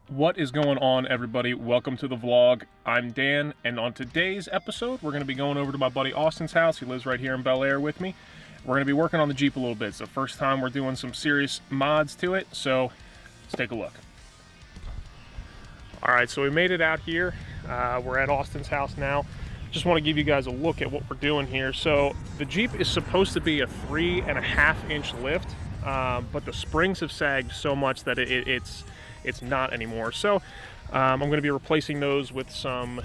What is going on, everybody? Welcome to the vlog. I'm Dan, and on today's episode we're going to be going over to my buddy Austin's house. He lives right here in Bel Air with me. We're going to be working on the Jeep a little bit. It's the first time we're doing some serious mods to it, so let's take a look. Alright, so we made it out here. We're at Austin's house now. Just want to give you guys a look at what we're doing here. So the Jeep is supposed to be a 3.5-inch lift, but the springs have sagged so much that it's not anymore. So I'm going to be replacing those with some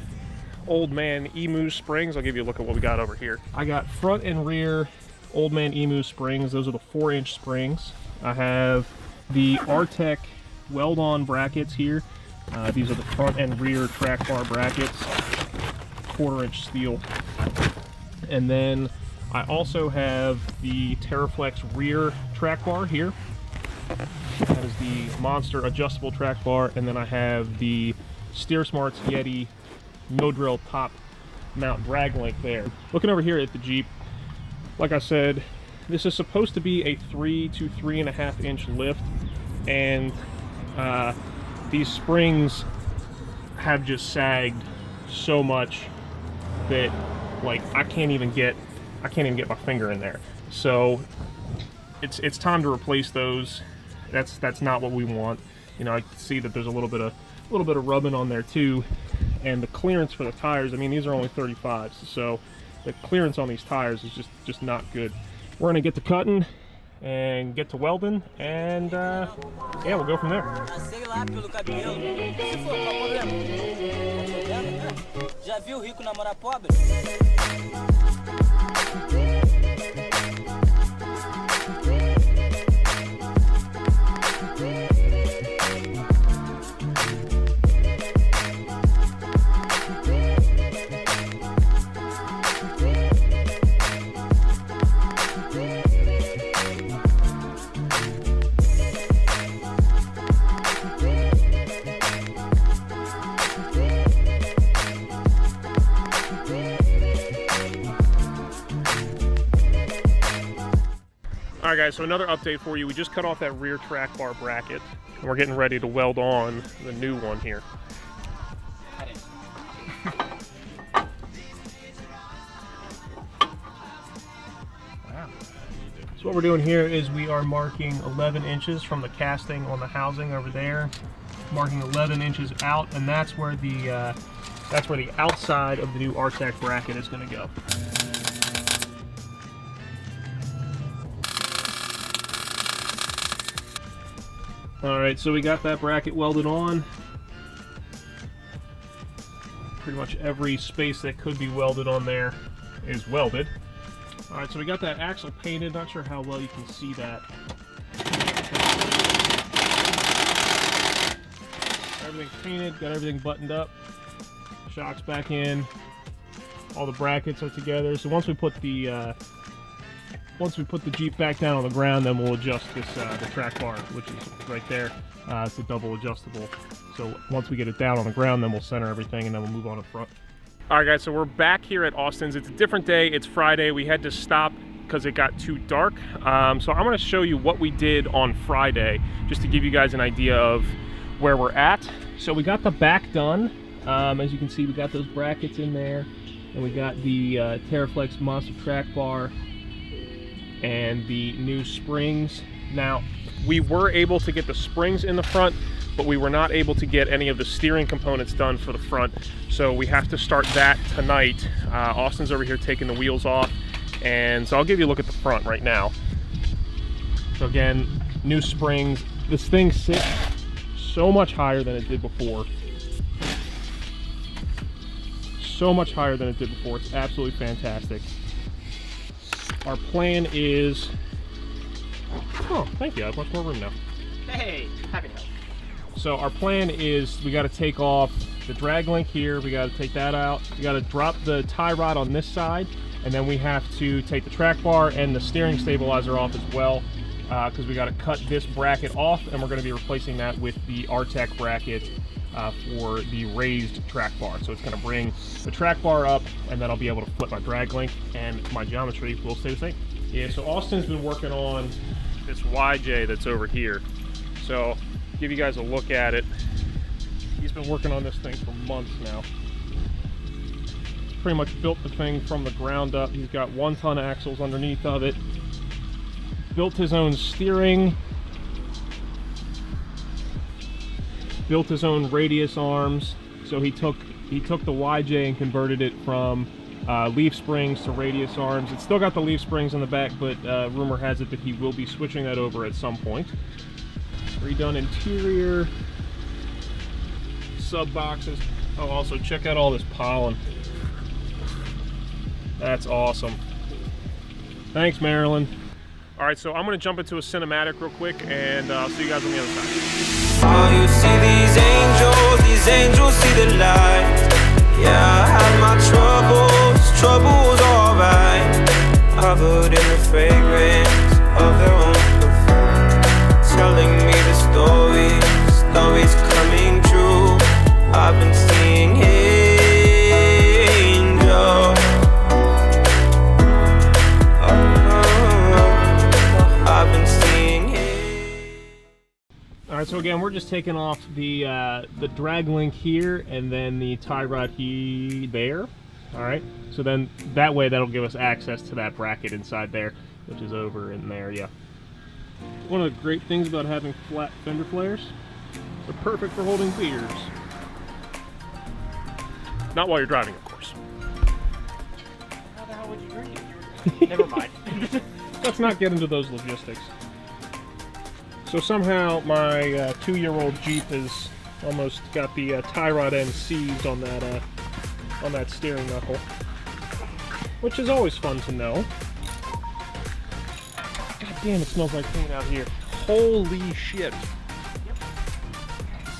Old Man Emu springs. I'll give you a look at what we got over here. I got front and rear Old Man Emu springs. Those are the 4-inch springs. I have the Artec weld-on brackets here. These are the front and rear track bar brackets, 1/4-inch steel. And then I also have the TerraFlex rear track bar here. That is the Monster adjustable track bar, and then I have the SteerSmarts Yeti no drill top mount drag link there. Looking over here at the Jeep, like I said, this is supposed to be a 3 to 3.5-inch lift, and these springs have just sagged so much that, like, I can't even get my finger in there. So it's time to replace those. That's not what we want. You know, I can see that there's a little bit of rubbing on there too, and the clearance for the tires, I mean, these are only 35s, so the clearance on these tires is just not good. We're gonna get to cutting and get to welding, and yeah, we'll go from there. Alright guys, so another update for you. We just cut off that rear track bar bracket, and we're getting ready to weld on the new one here. So what we're doing here is we are marking 11 inches from the casting on the housing over there, marking 11 inches out, and that's where the outside of the new Artec bracket is going to go. Alright, so we got that bracket welded on. Pretty much every space that could be welded on there is welded. Alright, so we got that axle painted. Not sure how well you can see that. Everything's painted, got everything buttoned up. Shocks back in. All the brackets are together. So once we put the Jeep back down on the ground, then we'll adjust this the track bar, which is right there. It's a double adjustable. So once we get it down on the ground, then we'll center everything, and then we'll move on to front. All right, guys, so we're back here at Austin's. It's a different day. It's Friday. We had to stop because it got too dark. So I'm going to show you what we did on Friday, just to give you guys an idea of where we're at. So we got the back done. As you can see, we got those brackets in there, and we got the TerraFlex Monster track bar and the new springs. Now, we were able to get the springs in the front, but we were not able to get any of the steering components done for the front, so we have to start that tonight. Austin's over here taking the wheels off, and so I'll give you a look at the front right now. So again, new springs. This thing sits so much higher than it did before. So much higher than it did before. It's absolutely fantastic. Our plan is... Oh, thank you. I have much more room now. Hey, happy to help. So our plan is we got to take off the drag link here. We got to take that out. We got to drop the tie rod on this side, and then we have to take the track bar and the steering stabilizer off as well, because we got to cut this bracket off, and we're going to be replacing that with the Artec bracket for the raised track bar. So it's going to bring the track bar up, and then I'll be able to flip my drag link, and my geometry will stay the same. Yeah, so Austin's been working on this YJ that's over here. So give you guys a look at it. He's been working on this thing for months now. Pretty much built the thing from the ground up. He's got 1 ton of axles underneath of it. Built his own steering. Built his own radius arms. So he took the YJ and converted it from leaf springs to radius arms. It's still got the leaf springs in the back, but rumor has it that he will be switching that over at some point. Redone interior. Sub boxes. Oh, also check out all this pollen. That's awesome. Thanks, Marilyn. All right, so I'm gonna jump into a cinematic real quick, and I'll see you guys on the other side. Oh, you see these angels see the light. Yeah, I had my troubles alright. Covered in the fragrance of their own perfume. Telling me the stories coming true. I've been seeing angels. I've been seeing angels. All right, so again, we're just taking off the drag link here, and then the tie rod there. All right, so then that way that'll give us access to that bracket inside there, which is over in there. Yeah. One of the great things about having flat fender flares, they're perfect for holding beers. Not while you're driving, of course. How the hell would you drink it? Never mind. Let's not get into those logistics. So somehow my 2-year-old Jeep has almost got the tie rod end seized on that steering knuckle, which is always fun to know. God damn, it smells like paint out here. Holy shit.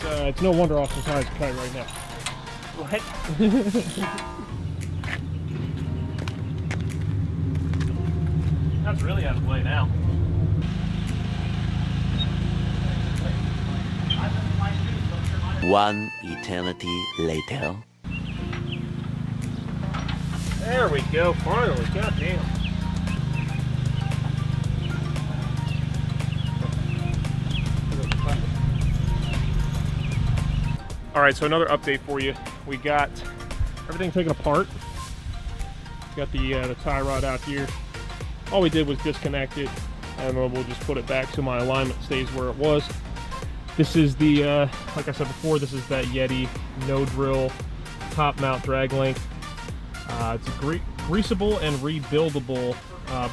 It's no wonder Austin's high as a kite right now. What? That's really out of play now. One eternity later. There we go, finally. God damn. All right, so another update for you. We got everything taken apart. Got the tie rod out here. All we did was disconnect it, and then we'll just put it back so my alignment stays where it was. This is the, like I said before, this is that Yeti no drill top mount drag link. It's a greasable and rebuildable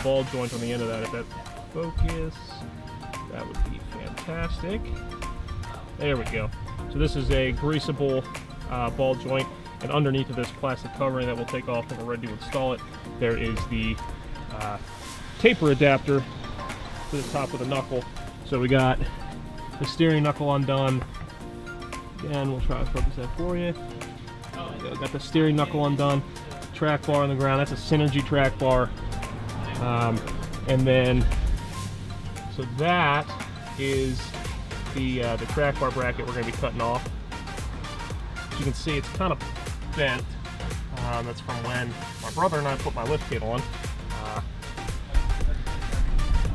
ball joint on the end of that. If that focus, that would be fantastic. There we go. So this is a greasable ball joint, and underneath of this plastic covering that we'll take off when we're ready to install it, there is the taper adapter to the top of the knuckle. So we got the steering knuckle undone. Again, we'll try to focus that for you. Got the steering knuckle undone. Track bar on the ground. That's a Synergy track bar. And then, so that is the track bar bracket we're going to be cutting off. As you can see, it's kind of bent. That's from when my brother and I put my lift kit on.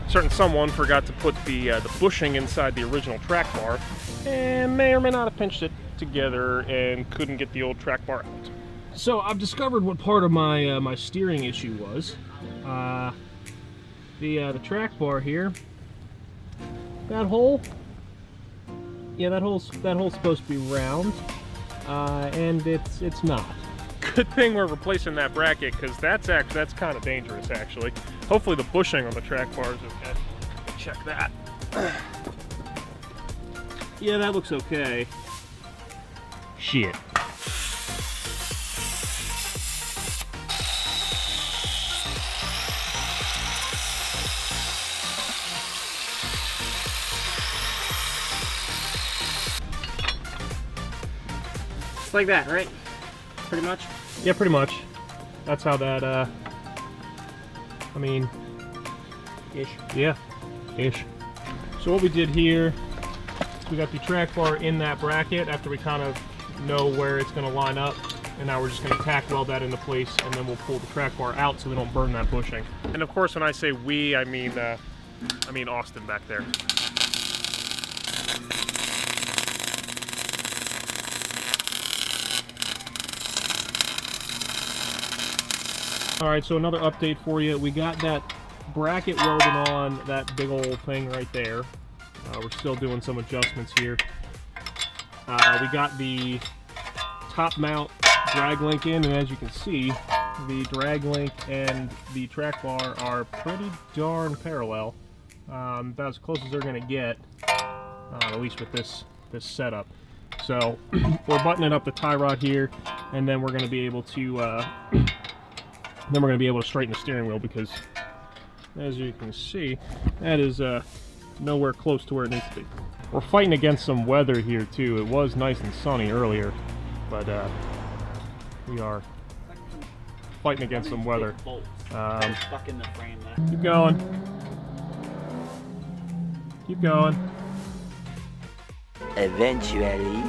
Certain someone forgot to put the bushing inside the original track bar, and may or may not have pinched it together and couldn't get the old track bar out. So I've discovered what part of my my steering issue was. The track bar here. That hole. Yeah, that hole's supposed to be round, and it's not. Good thing we're replacing that bracket, because that's kind of dangerous actually. Hopefully the bushing on the track bar is okay. Check that. Yeah, that looks okay. Shit. Just like that, right? Pretty much? Yeah, pretty much. That's how that, I mean... Ish. Yeah, ish. So what we did here, we got the track bar in that bracket after we kind of know where it's going to line up. And now we're just going to tack weld that into place, and then we'll pull the track bar out so we don't burn that bushing. And of course, when I say we, I mean Austin back there. All right, so another update for you. We got that bracket welded on that big old thing right there. We're still doing some adjustments here. We got the top mount drag link in, and as you can see, the drag link and the track bar are pretty darn parallel. About as close as they're going to get, at least with this setup. So we're buttoning up the tie rod here, and then we're going to be able to straighten the steering wheel, because as you can see, that is nowhere close to where it needs to be. We're fighting against some weather here too. It was nice and sunny earlier, but we are fighting against some weather. Stuck in the frame there. Keep going. Keep going. Eventually.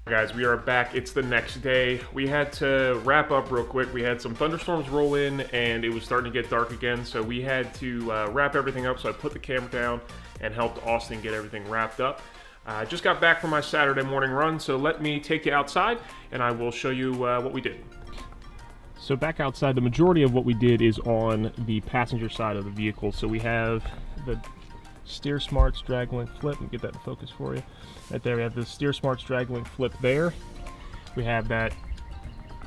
Guys, we are back. It's the next day. We had to wrap up real quick. We had some thunderstorms roll in, and it was starting to get dark again, so we had to wrap everything up. So I put the camera down and helped Austin get everything wrapped up. I just got back from my Saturday morning run, so let me take you outside and I will show you what we did. So back outside, the majority of what we did is on the passenger side of the vehicle. So we have the Steer Smarts drag link flip. Let me get that in focus for you. Right there, we have the Steer Smarts drag link flip there. We have that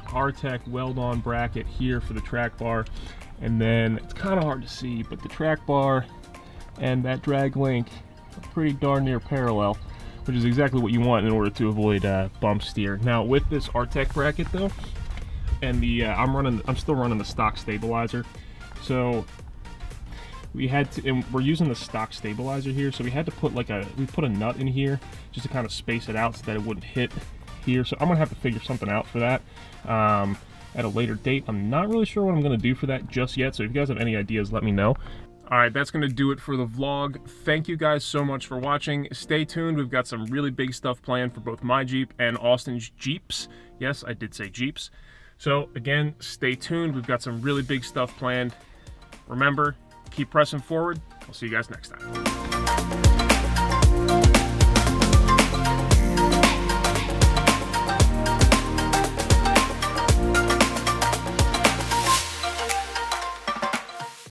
Artec weld-on bracket here for the track bar. And then, it's kind of hard to see, but the track bar and that drag link are pretty darn near parallel, which is exactly what you want in order to avoid bump steer. Now with this Artec bracket though, and the I'm still running the stock stabilizer, so we had to, and we're using the stock stabilizer here, so we had to put we put a nut in here just to kind of space it out so that it wouldn't hit here. So I'm gonna have to figure something out for that at a later date. I'm not really sure what I'm gonna do for that just yet, so if you guys have any ideas, let me know. All right, that's going to do it for the vlog. Thank you guys so much for watching. Stay tuned. We've got some really big stuff planned for both my Jeep and Austin's Jeeps. Yes, I did say Jeeps. So again, stay tuned. We've got some really big stuff planned. Remember, keep pressing forward. I'll see you guys next time.